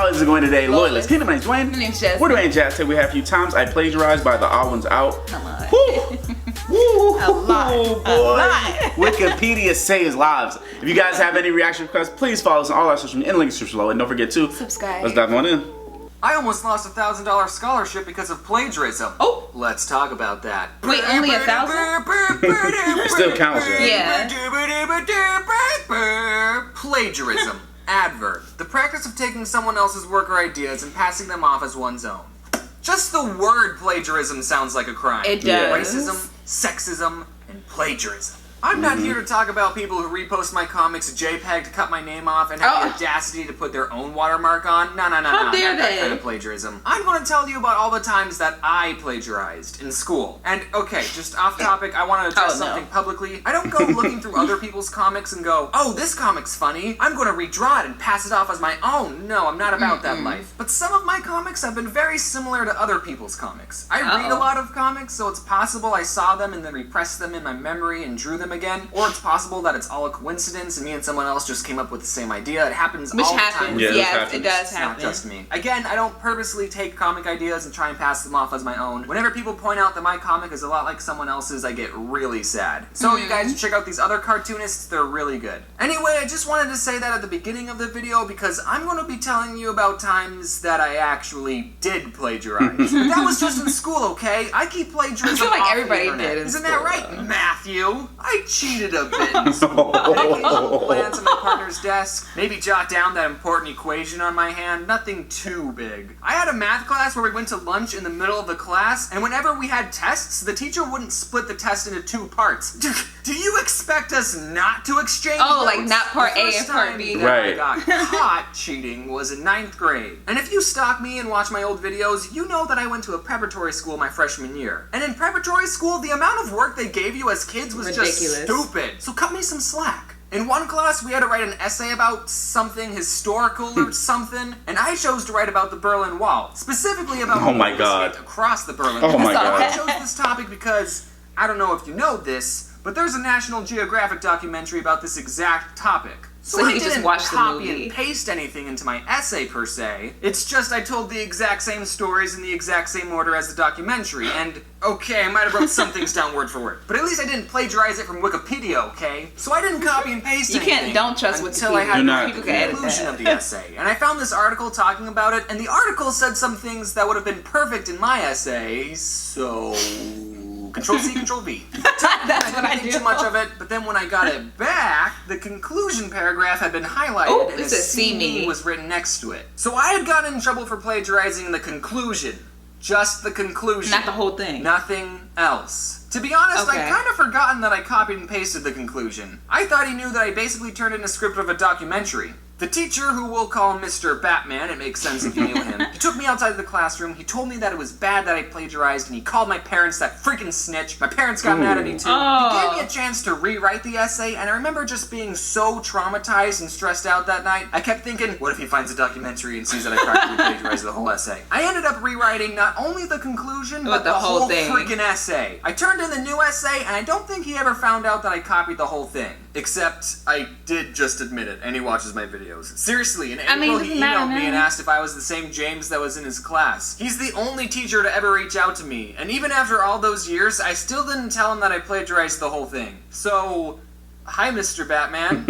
How is it going today, loyalists? My name's Dwayne. My name's Jess. We're Dwayne and Jess. Today we have for you Times I Plagiarized by TheOdd1sOut. Come on. Woo! A lot. Ooh, boy. A lot. Wikipedia saves lives. If you guys have any reaction requests, please follow us on all our social media in the link description below. And don't forget to subscribe. Let's dive on in. I almost lost a $1,000 scholarship because of plagiarism. Oh. Let's talk about that. Wait, only 1,000? It still counts, Yeah. Plagiarism. Adverb. The practice of taking someone else's work or ideas and passing them off as one's own. Just the word plagiarism sounds like a crime. It does. Racism, sexism, and plagiarism. I'm not here to talk about people who repost my comics JPEG to cut my name off and have the audacity to put their own watermark on. No. How dare Not that they? kind of plagiarism. I'm going to tell you about all the times that I plagiarized in school. And okay, just off topic, I want to address something publicly. I don't go looking through other people's comics and go, oh, this comic's funny. I'm going to redraw it and pass it off as my own. No, I'm not about that life. But some of my comics have been very similar to other people's comics. I read a lot of comics, so it's possible I saw them and then repressed them in my memory and drew them again. Or it's possible that it's all a coincidence and me and someone else just came up with the same idea. It happens all the time. Yeah, yes, it does It's happen. not just me. Again, I don't purposely take comic ideas and try and pass them off as my own. Whenever people point out that my comic is a lot like someone else's, I get really sad. So you guys should check out these other cartoonists, they're really good. Anyway, I just wanted to say that at the beginning of the video because I'm going to be telling you about times that I actually did plagiarize. But that was just in school, okay? I keep plagiarism I feel like off the everybody internet. did in Isn't school, that right, though. Matthew? I cheated a bit in school. I occasionally glance at my partner's desk, maybe jot down that important equation on my hand, nothing too big. I had a math class where we went to lunch in the middle of the class, and whenever we had tests, the teacher wouldn't split the test into two parts. Do you expect us not to exchange Oh, notes? like not part The A first and part time B. that I got caught cheating was in 9th grade. And if you stalk me and watch my old videos, you know that I went to a preparatory school my freshman year. And in preparatory school, the amount of work they gave you as kids was Ridiculous. just stupid. So cut me some slack. In one class, we had to write an essay about something historical or something, and I chose to write about the Berlin Wall, specifically about Oh my who God. escaped across the Berlin Oh Wall. my God. I chose this topic because, I don't know if you know this, but there's a National Geographic documentary about this exact topic. So I you just didn't watched the copy movie. and paste anything into my essay per se. It's just I told the exact same stories in the exact same order as the documentary. And okay, I might have wrote some things down word for word, but at least I didn't plagiarize it from Wikipedia, okay? So I didn't copy and paste You anything. can't- don't trust until I Wikipedia. had Do not. the People can edit conclusion that. of the essay. And I found this article talking about it, and the article said some things that would have been perfect in my essay. So Control C, Control V. That's what I didn't think do. too much of it, but then when I got it back, the conclusion paragraph had been highlighted Oh, and it a says "See CD me." was written next to it. So I had gotten in trouble for plagiarizing the conclusion. Just the conclusion. Not the whole thing. Nothing else. To be honest, Okay. I'd kind of forgotten that I copied and pasted the conclusion. I thought he knew that I basically turned in a script of a documentary. The teacher, who we'll call Mr. Batman, it makes sense if you knew him, he took me outside of the classroom, he told me that it was bad that I plagiarized, and he called my parents that freaking snitch. My parents got mad at me too. Oh. He gave me a chance to rewrite the essay, and I remember just being so traumatized and stressed out that night. I kept thinking, what if he finds a documentary and sees that I practically plagiarized the whole essay? I ended up rewriting not only the conclusion, but the whole thing. freaking essay. I turned in the new essay, and I don't think he ever found out that I copied the whole thing. Except, I did just admit it, and he watches my videos. Seriously, in April he doesn't matter emailed me now. and asked if I was the same James that was in his class. He's the only teacher to ever reach out to me, and even after all those years, I still didn't tell him that I plagiarized the whole thing. So, hi Mr. Batman.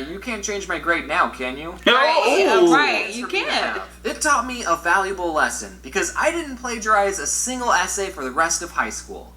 You can't change my grade now, can you? Right, Thanks you for being can't. around. It taught me a valuable lesson, because I didn't plagiarize a single essay for the rest of high school.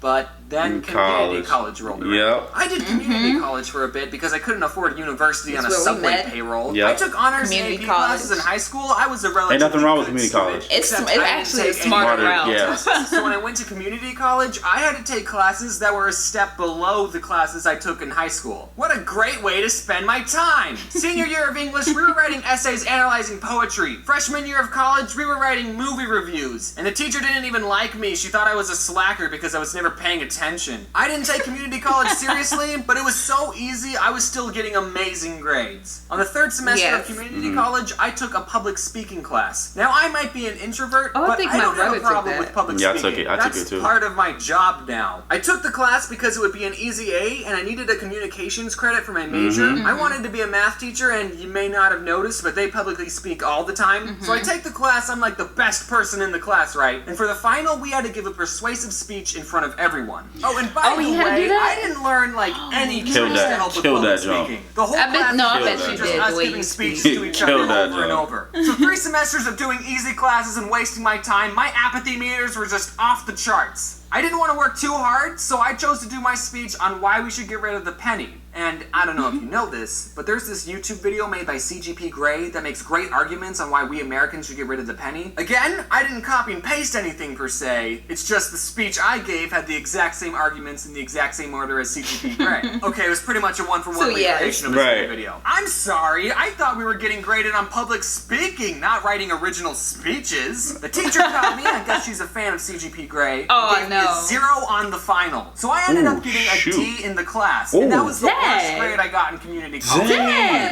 But then community college rolled around. Yep. I did community college for a bit because I couldn't afford university on a That's where we subway met. payroll. Yep. I took honors Community and AP classes in college. high school. I was a relatively Ain't nothing wrong with good community student, college. It's except I didn't actually a take any smarter Smarter, route. yeah. So when I went to community college, I had to take classes that were a step below the classes I took in high school. What a great way to spend my time! Senior year of English, we were writing essays analyzing poetry. Freshman year of college, we were writing movie reviews. And the teacher didn't even like me. She thought I was a slacker because I was never paying attention attention. I didn't take community college seriously, but it was so easy, I was still getting amazing grades. On the third semester of community college, I took a public speaking class. Now, I might be an introvert, but I don't have a problem with public speaking. I took it too. That's part of my job now. I took the class because it would be an easy A, and I needed a communications credit for my major. I wanted to be a math teacher, and you may not have noticed, but they publicly speak all the time. So I take the class, I'm like the best person in the class, right? And for the final, we had to give a persuasive speech in front of everyone. Oh, and by the way, I didn't learn like any tricks to help with public speaking. The whole class was just us giving speeches to each other over and over. So 3 semesters of doing easy classes and wasting my time, my apathy meters were just off the charts. I didn't want to work too hard, so I chose to do my speech on why we should get rid of the penny. And I don't know if you know this, but there's this YouTube video made by CGP Grey that makes great arguments on why we Americans should get rid of the penny. Again, I didn't copy and paste anything per se, it's just the speech I gave had the exact same arguments in the exact same order as CGP Grey. Okay, it was pretty much a one-for-one recreation of this video. I'm sorry, I thought we were getting graded on public speaking, not writing original speeches. The teacher taught me, I guess she's a fan of CGP Grey, gave me a 0 on the final. So I ended up getting a D in the class, and that was the worst grade I got in community college.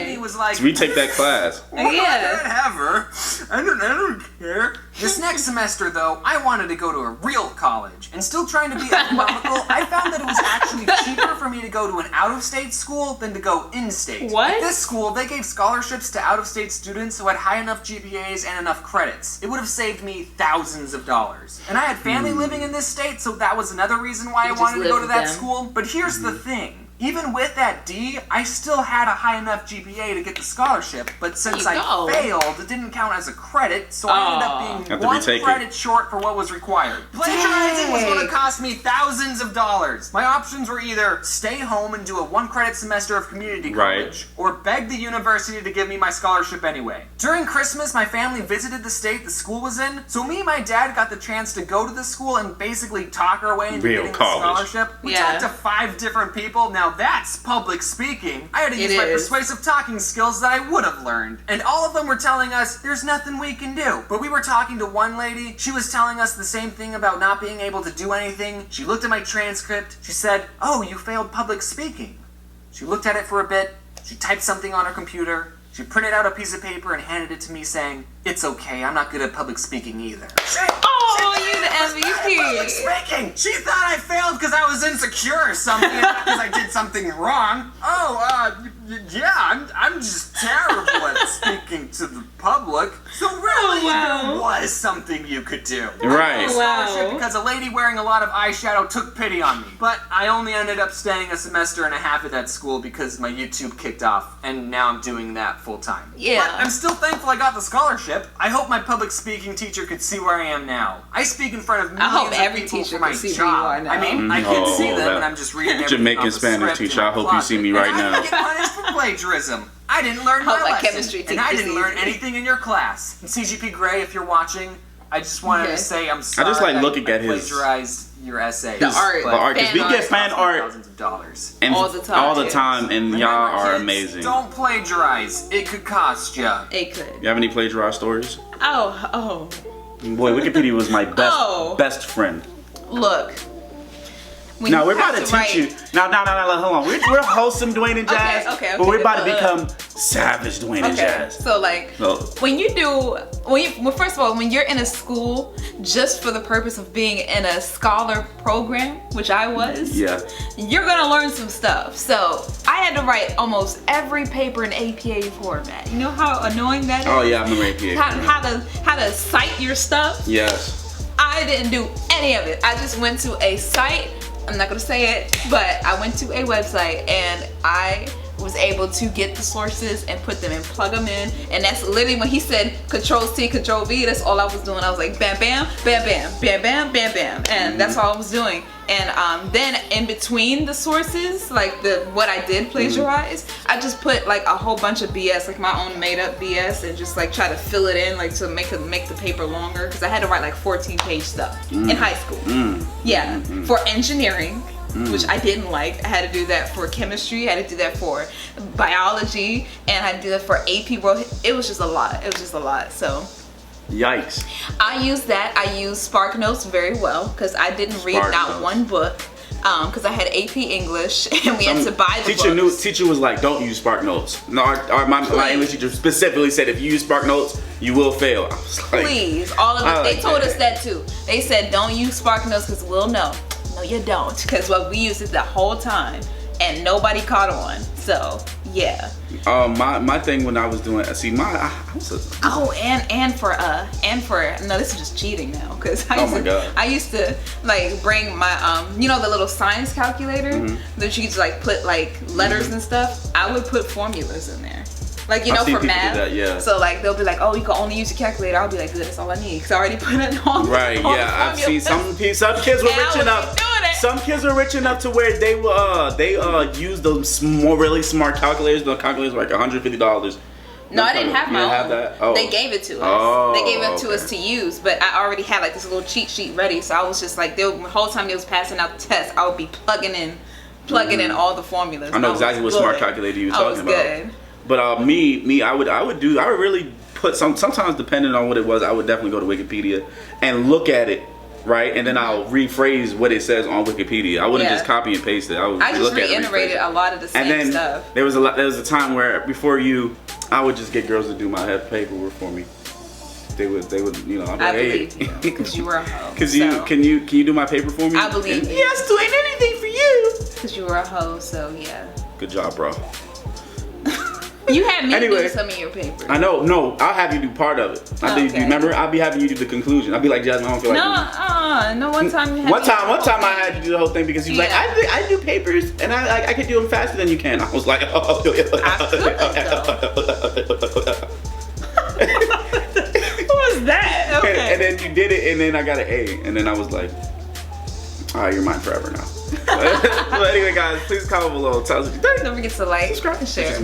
He was like, so retake that class. Whatever. I don't care. This next semester, though, I wanted to go to a real college, and still trying to be economical, I found that it was actually cheaper for me to go to an out-of-state school than to go in-state. At this school, they gave scholarships to out-of-state students who had high enough GPAs and enough credits. It would have saved me thousands of dollars. And I had family living in this state, so that was another reason why I wanted to go to that school. But here's the thing. Even with that D, I still had a high enough GPA to get the scholarship, but since I failed, it didn't count as a credit, so I ended up being 1 credit short for what was required. Plagiarizing was going to cost me thousands of dollars. My options were either stay home and do a 1 credit semester of community college, or beg the university to give me my scholarship anyway. During Christmas, my family visited the state the school was in, so me and my dad got the chance to go to the school and basically talk our way into getting the scholarship. We talked to 5 different people. Now that's public speaking. I had to use my persuasive talking skills that I would have learned. And all of them were telling us, there's nothing we can do. But we were talking to one lady, she was telling us the same thing about not being able to do anything. She looked at my transcript, she said, oh, you failed public speaking. She looked at it for a bit, she typed something on her computer, she printed out a piece of paper and handed it to me saying, it's okay, I'm not good at public speaking either. You the MVP. Public speaking! She thought I failed because I was insecure or something, not because I did something wrong. Yeah, I'm just terrible at speaking to the public. So really, there was something you could do. Right. Scholarship because a lady wearing a lot of eyeshadow took pity on me. But I only ended up staying a semester and a half at that school because my YouTube kicked off, and now I'm doing that full time. But I'm still thankful I got the scholarship. I hope my public speaking teacher could see where I am now. I speak in front of millions of people for my job. I mean, I can see them, and I'm just reading everything Jamaican Spanish teacher, I hope you see me right now. I get punished for plagiarism. I didn't learn my lesson, and I didn't learn anything in your class. And CGP Grey, if you're watching, I just wanted to say I'm sorry. I just like looking at his plagiarized your essay. The art, because we get fan art thousands of dollars and all the time, and y'all are amazing. Don't plagiarize; it could cost you. It could. You have any plagiarized stories? Oh. Boy, Wikipedia was my best friend. Look. Now we're about to teach you. Now, hold on. We're wholesome Dwayne and Jazz, but we're about to become savage Dwayne and Jazz. So first of all, when you're in a school just for the purpose of being in a scholar program, which I was, you're gonna learn some stuff. So I had to write almost every paper in APA format. You know how annoying that is? Oh yeah, I remember APA. How to cite your stuff? Yes. I didn't do any of it. I just went to a site. I'm not gonna say it, but I went to a website and I was able to get the sources and put them and plug them in, and that's literally when he said Control-C, Control-V, that's all I was doing. I was like bam, bam, bam, bam, bam, bam, bam, bam, and that's all I was doing. And then in between the sources, like what I did plagiarize, I just put like a whole bunch of BS, like my own made up BS, and just like try to fill it in, like to make the paper longer, because I had to write like 14-page stuff in high school. For engineering, which I didn't like. I had to do that for chemistry, I had to do that for biology, and I had to do that for AP World. It was just a lot. So yikes. I used SparkNotes very well, because I didn't read not one book. because I had AP English and we had to buy the books. Teacher was like, don't use Spark Notes. No, my English teacher specifically said if you use Spark Notes, you will fail. I was like, please, all of us. They told us that too. They said don't use Spark Notes because we'll know. No, you don't, because we used it the whole time and nobody caught on. So yeah. My thing when I was doing, and for no, this is just cheating now, because I used to like bring my you know, the little science calculator that you could like put like letters and stuff. I would put formulas in there, like, you know, for math. That, yeah. So like they'll be like, oh, you can only use your calculator. I'll be like, good, that's all I need, because I already put it on. Right. Yeah. I've seen some kids were rich enough. Some kids were rich enough to where they used those really smart calculators. The calculators were like $150. No, I didn't have my own. Have that? Oh. They gave it to us. Oh, they gave it to us to use, but I already had like this little cheat sheet ready. So I was just like, the whole time they was passing out the test, I would be plugging in all the formulas. I know exactly what smart calculator you were talking about. Good. But I would really put sometimes depending on what it was, I would definitely go to Wikipedia and look at it. Right, and then I'll rephrase what it says on Wikipedia. I wouldn't just copy and paste it. I just reiterated a lot of the same stuff. There was a time where I would just get girls to do my paperwork for me. They would, you know. I believe you, because you were a hoe. Can you do my paper for me? I believe you. Yes, doing anything for you. Because you were a hoe, so yeah. Good job, bro. You had me do some of your papers. I know. No, I'll have you do part of it. Remember, I'll be having you do the conclusion. I'll be like, Jasmine, I don't feel like no. One time you had One time I had to do the whole thing because you was like, I do papers and I can do them faster than you can. I was like, oh. I could, what was that? Okay. And then you did it, and then I got an A, and then I was like, all right, you're mine forever now. But anyway, guys, please comment below. Tell us what you think. Don't forget to like, subscribe, and share.